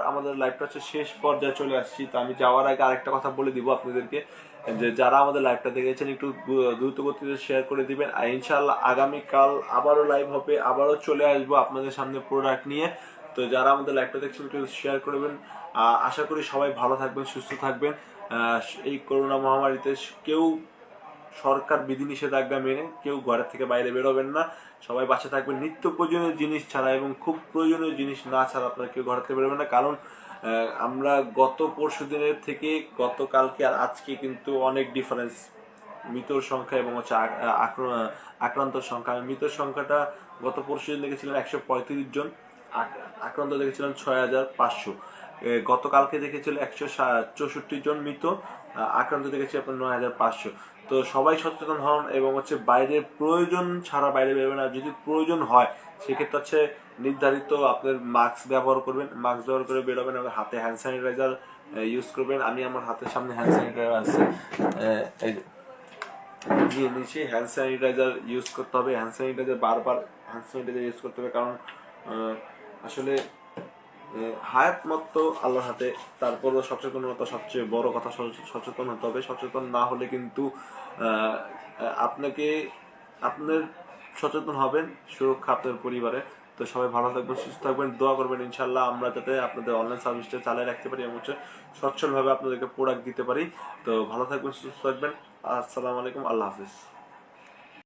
আমাদের লাইভটা হচ্ছে শেষ পর্যায়ে চলে আসছি। তো আমি যাওয়ার আগে আরেকটা কথা বলে দিব আপনাদেরকে, যে যারা আমাদের লাইভটা দেখেছেন একটু দ্রুত গতিতে শেয়ার করে দিবেন। আর ইনশাআল্লাহ আগামীকাল আবারও লাইভ হবে, আবারও চলে আসবো আপনাদের সামনে প্রোডাক্ট নিয়ে। তো যারা আমাদের লাইভটা দেখছেন একটু শেয়ার করবেন। আশা করি সবাই ভালো থাকবেন, সুস্থ থাকবেন। এই করোনা মহামারীতে কেউ সরকার বিধিনিষেধাজ্ঞা মেনে কেউ ঘরের থেকে বাইরে বেরোবেন না, সবাই বাসায় থাকবেন। নিত্য প্রয়োজনীয় জিনিস ছাড়া এবং খুব প্রয়োজনীয় জিনিস না ছাড়া আপনারা কেউ ঘর থেকে বেরোবেন না, কারণ আমরা গত পরশু দিনের থেকে গতকালকে আর আজকে কিন্তু অনেক ডিফারেন্স মৃতর সংখ্যা এবং হচ্ছে আক্রান্তর সংখ্যা। মৃতর সংখ্যাটা গত পরশু দিন দেখেছিলাম 135 জন, আক্রান্ত দেখেছিলাম 6500। গতকালকে দেখেছিল 164 জন মৃত, আক্রান্ত দেখেছি আপনার 9500। তো সবাই সচেতন হন এবং হচ্ছে বাইরে প্রয়োজন ছাড়া বাইরে বেরোবেন না। যদি প্রয়োজন হয় সেক্ষেত্রে হচ্ছে নির্ধারিত আপনার মাস্ক ব্যবহার করবেন, মাস্ক ব্যবহার করে বেরোবেন এবং হাতে হ্যান্ড স্যানিটাইজার ইউজ করবেন। আমি আমার হাতের সামনে হ্যান্ড স্যানিটাইজার আছে, এই নিয়ে নিচে হ্যান্ড স্যানিটাইজার ইউজ করতে হবে। হ্যান্ড স্যানিটাইজার বারবার হ্যান্ড স্যানিটাইজার ইউজ করতে হবে, কারণ আসলে হায়াত মত আল্লাহর হাতে। তারপরও সচেতনতা সবচেয়ে বড় কথা, সচেতন হতে হবে। সচেতন না হলে কিন্তু আপনাকে আপনার সচেতন হবেন, সুরক্ষা আপনার পরিবারে। তো সবাই ভালো থাকবেন, সুস্থ থাকবেন, দোয়া করবেন ইনশাল্লাহ আমরা যাতে আপনাদের অনলাইন সার্ভিসটা চালিয়ে রাখতে পারি এবং হচ্ছে সচ্ছলভাবে আপনাদেরকে প্রোডাক্ট দিতে পারি। তো ভালো থাকবেন, সুস্থ থাকবেন। আসসালামু আলাইকুম, আল্লাহ হাফিজ।